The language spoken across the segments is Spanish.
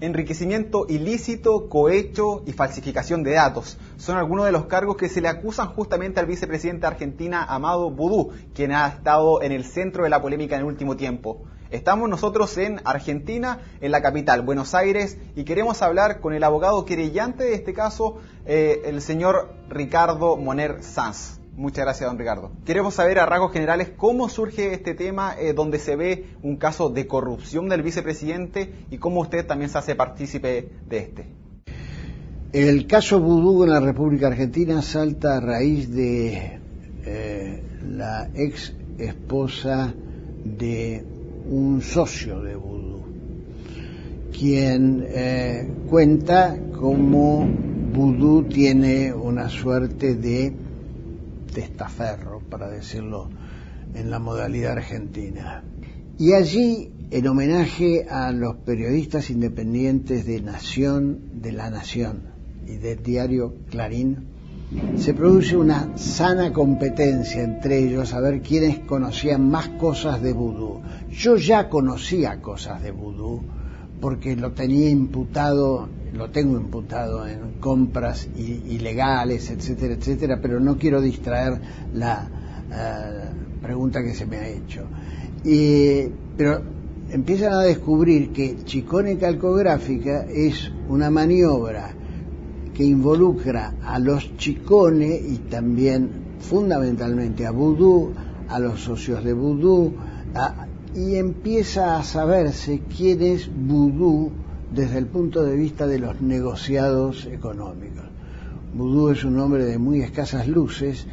Enriquecimiento ilícito, cohecho y falsificación de datos son algunos de los cargos que se le acusan justamente al vicepresidente de Argentina, Amadou Boudou, quien ha estado en el centro de la polémica en el último tiempo. Estamos nosotros en Argentina, en la capital, Buenos Aires, y queremos hablar con el abogado querellante de este caso, el señor Ricardo Moner Sanz. Muchas gracias, don Ricardo. Queremos saber a rasgos generales cómo surge este tema donde se ve un caso de corrupción del vicepresidente y cómo usted también se hace partícipe de este. El caso Boudou en la República Argentina salta a raíz de la ex esposa de un socio de Boudou, quien cuenta cómo Boudou tiene una suerte de testaferro, para decirlo en la modalidad argentina. Y allí, en homenaje a los periodistas independientes de La Nación y del diario Clarín, se produce una sana competencia entre ellos a ver quiénes conocían más cosas de Boudou. Yo ya conocía cosas de Boudou porque lo tengo imputado en compras ilegales, etcétera, etcétera, pero no quiero distraer la pregunta que se me ha hecho. Pero empiezan a descubrir que Chicone Calcográfica es una maniobra que involucra a los Chicone y también fundamentalmente a Boudou, a los socios de Boudou, y empieza a saberse quién es Boudou desde el punto de vista de los negociados económicos. Boudou es un hombre de muy escasas luces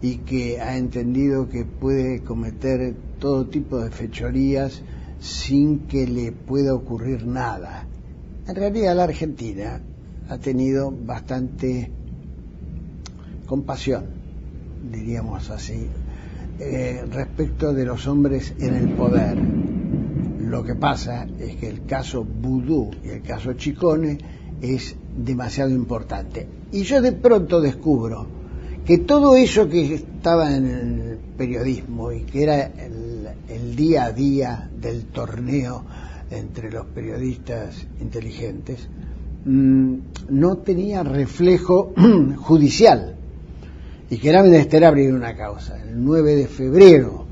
y que ha entendido que puede cometer todo tipo de fechorías sin que le pueda ocurrir nada. En realidad la Argentina ha tenido bastante compasión, diríamos así, respecto de los hombres en el poder. Lo que pasa es que el caso Boudou y el caso Chicone es demasiado importante. Y yo de pronto descubro que todo eso que estaba en el periodismo y que era el día a día del torneo entre los periodistas inteligentes, no tenía reflejo judicial y que era menester abrir una causa. El 9 de febrero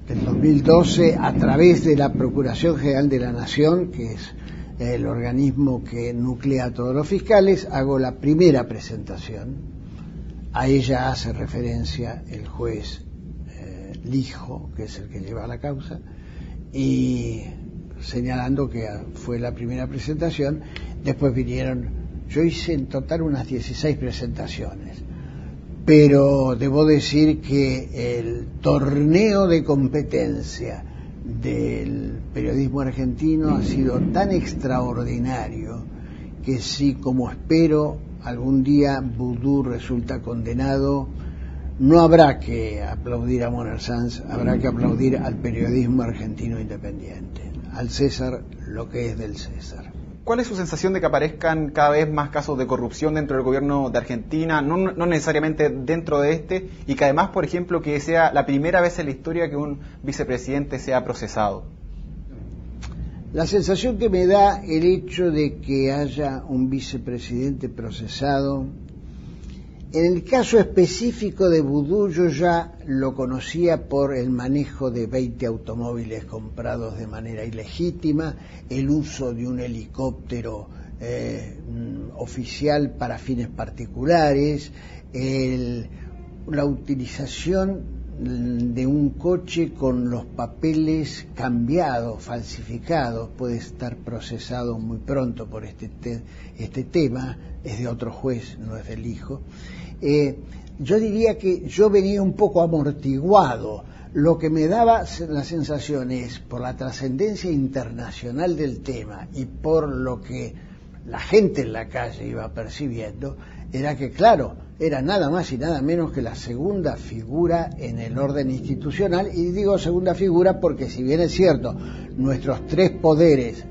del 2012, a través de la Procuración General de la Nación, que es el organismo que nuclea a todos los fiscales, hago la primera presentación. A ella hace referencia el juez Lijo, que es el que lleva la causa, y señalando que fue la primera presentación. Después vinieron, yo hice en total unas 16 presentaciones, pero debo decir que el torneo de competencia del periodismo argentino ha sido tan extraordinario que si, como espero, algún día Boudou resulta condenado, no habrá que aplaudir a Moner Sanz, habrá que aplaudir al periodismo argentino independiente, al César lo que es del César. ¿Cuál es su sensación de que aparezcan cada vez más casos de corrupción dentro del gobierno de Argentina, no necesariamente dentro de este, y que además, por ejemplo, que sea la primera vez en la historia que un vicepresidente sea procesado? La sensación que me da el hecho de que haya un vicepresidente procesado, en el caso específico de Boudou, yo ya lo conocía por el manejo de 20 automóviles comprados de manera ilegítima, el uso de un helicóptero oficial para fines particulares, la utilización de un coche con los papeles cambiados, falsificados. Puede estar procesado muy pronto por este tema, es de otro juez, no es del hijo. Yo diría que yo venía un poco amortiguado. Lo que me daba la sensación es, por la trascendencia internacional del tema y por lo que la gente en la calle iba percibiendo, era que, claro, era nada más y nada menos que la segunda figura en el orden institucional. Y digo segunda figura porque, si bien es cierto, nuestros tres poderes,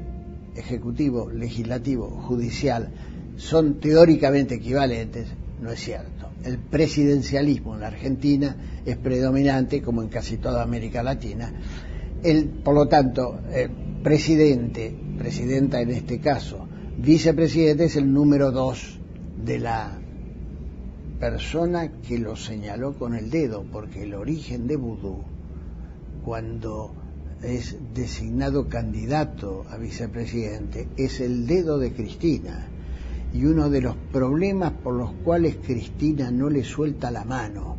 ejecutivo, legislativo, judicial, son teóricamente equivalentes, no es cierto. El presidencialismo en la Argentina es predominante, como en casi toda América Latina. Por lo tanto, presidenta en este caso, vicepresidente es el número 2 de la persona que lo señaló con el dedo, porque el origen de Vudú, cuando es designado candidato a vicepresidente, es el dedo de Cristina. Y uno de los problemas por los cuales Cristina no le suelta la mano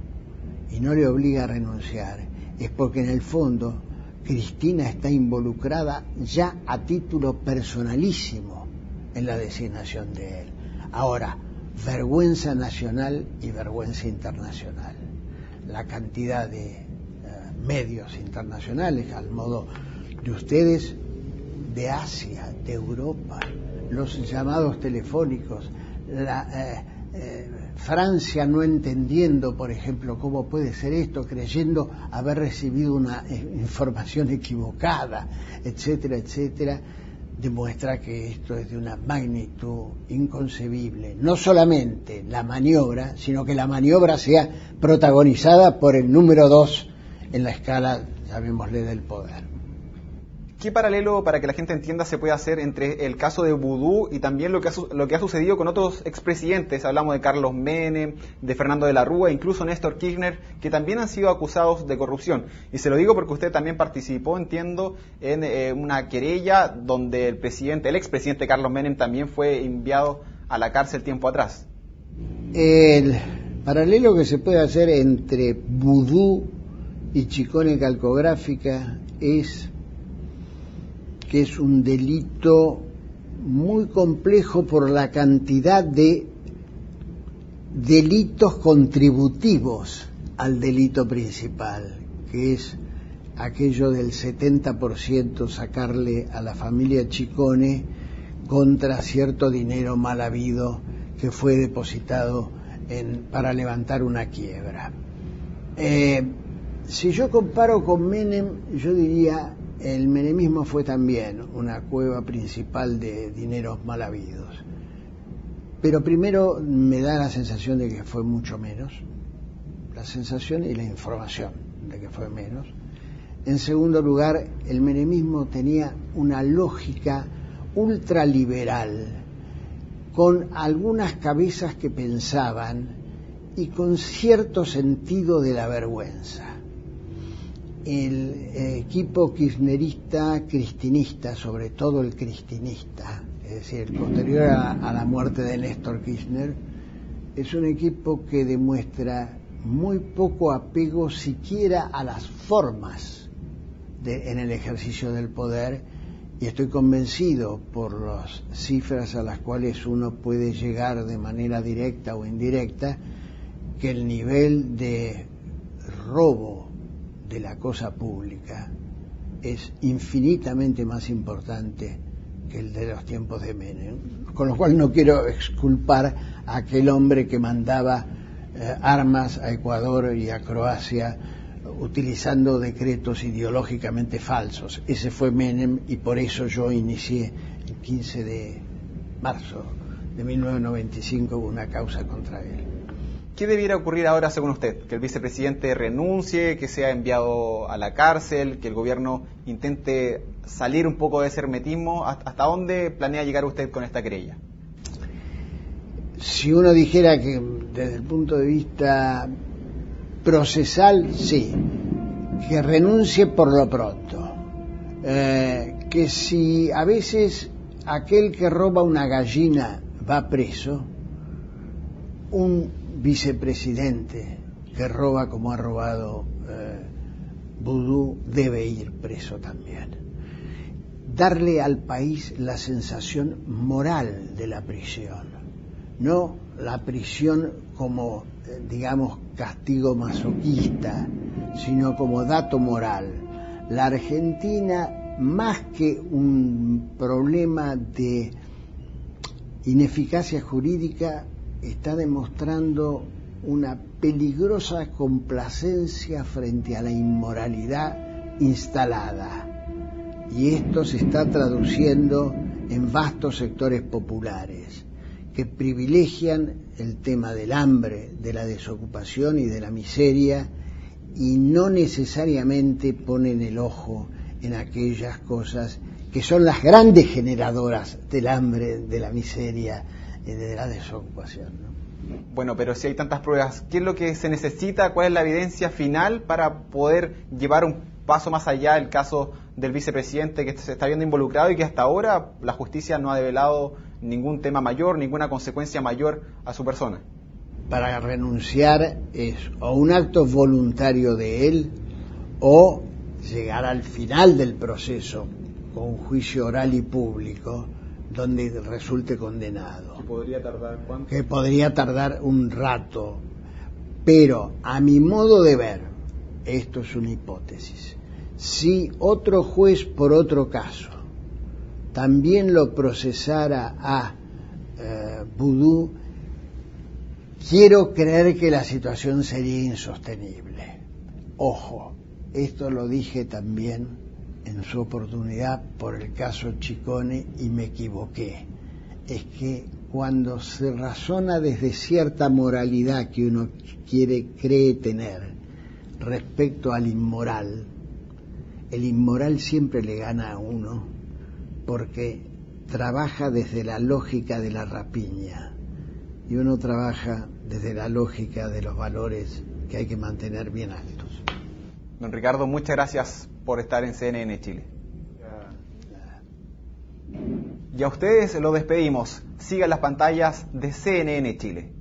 y no le obliga a renunciar es porque en el fondo Cristina está involucrada ya a título personalísimo en la designación de él. Ahora, vergüenza nacional y vergüenza internacional. La cantidad de medios internacionales, al modo de ustedes, de Asia, de Europa, los llamados telefónicos, Francia no entendiendo, por ejemplo, cómo puede ser esto, creyendo haber recibido una información equivocada, etcétera, etcétera, demuestra que esto es de una magnitud inconcebible. No solamente la maniobra, sino que la maniobra sea protagonizada por el número 2 en la escala, llamémosle, del poder. ¿Qué paralelo, para que la gente entienda, se puede hacer entre el caso de Vudú y también lo que ha sucedido con otros expresidentes? Hablamos de Carlos Menem, de Fernando de la Rúa, incluso Néstor Kirchner, que también han sido acusados de corrupción. Y se lo digo porque usted también participó, entiendo, en una querella donde el expresidente Carlos Menem también fue enviado a la cárcel tiempo atrás. El paralelo que se puede hacer entre Vudú y Chicone Calcográfica es que es un delito muy complejo por la cantidad de delitos contributivos al delito principal, que es aquello del 70% sacarle a la familia Chicone contra cierto dinero mal habido que fue depositado para levantar una quiebra. Si yo comparo con Menem, yo diría el menemismo fue también una cueva principal de dineros mal habidos. Pero primero me da la sensación de que fue mucho menos, la sensación y la información de que fue menos. En segundo lugar, el menemismo tenía una lógica ultraliberal, con algunas cabezas que pensaban y con cierto sentido de la vergüenza. El equipo kirchnerista, cristinista, sobre todo el cristinista, es decir, el posterior a la muerte de Néstor Kirchner, es un equipo que demuestra muy poco apego siquiera a las formas en el ejercicio del poder, y estoy convencido por las cifras a las cuales uno puede llegar de manera directa o indirecta, que el nivel de robo de la cosa pública es infinitamente más importante que el de los tiempos de Menem, con lo cual no quiero exculpar a aquel hombre que mandaba armas a Ecuador y a Croacia utilizando decretos ideológicamente falsos. Ese fue Menem, y por eso yo inicié el 15 de marzo de 1995 una causa contra él. ¿Qué debiera ocurrir ahora según usted? ¿Que el vicepresidente renuncie, que sea enviado a la cárcel, que el gobierno intente salir un poco de ese hermetismo? ¿Hasta dónde planea llegar usted con esta querella? Si uno dijera que desde el punto de vista procesal, sí, que renuncie por lo pronto, que si a veces aquel que roba una gallina va preso, un vicepresidente que roba como ha robado Vudú debe ir preso también. Darle al país la sensación moral de la prisión, no la prisión como, digamos, castigo masoquista, sino como dato moral. La Argentina, más que un problema de ineficacia jurídica, está demostrando una peligrosa complacencia frente a la inmoralidad instalada, y esto se está traduciendo en vastos sectores populares que privilegian el tema del hambre, de la desocupación y de la miseria, y no necesariamente ponen el ojo en aquellas cosas que son las grandes generadoras del hambre, de la miseria y de la desocupación, ¿no? Bueno, pero si hay tantas pruebas, ¿qué es lo que se necesita? ¿Cuál es la evidencia final para poder llevar un paso más allá del caso del vicepresidente que se está viendo involucrado y que hasta ahora la justicia no ha develado ningún tema mayor, ninguna consecuencia mayor a su persona? Para renunciar es o un acto voluntario de él o llegar al final del proceso con un juicio oral y público donde resulte condenado. ¿Que podría tardar cuánto? Que podría tardar un rato, pero a mi modo de ver, esto es una hipótesis, si otro juez por otro caso también lo procesara a Boudou, quiero creer que la situación sería insostenible. Ojo, esto lo dije también en su oportunidad por el caso Chicone y me equivoqué. Es que cuando se razona desde cierta moralidad que uno cree tener respecto al inmoral, el inmoral siempre le gana a uno porque trabaja desde la lógica de la rapiña y uno trabaja desde la lógica de los valores que hay que mantener bien altos. Don Ricardo, muchas gracias por estar en CNN Chile. Y a ustedes los despedimos. Sigan las pantallas de CNN Chile.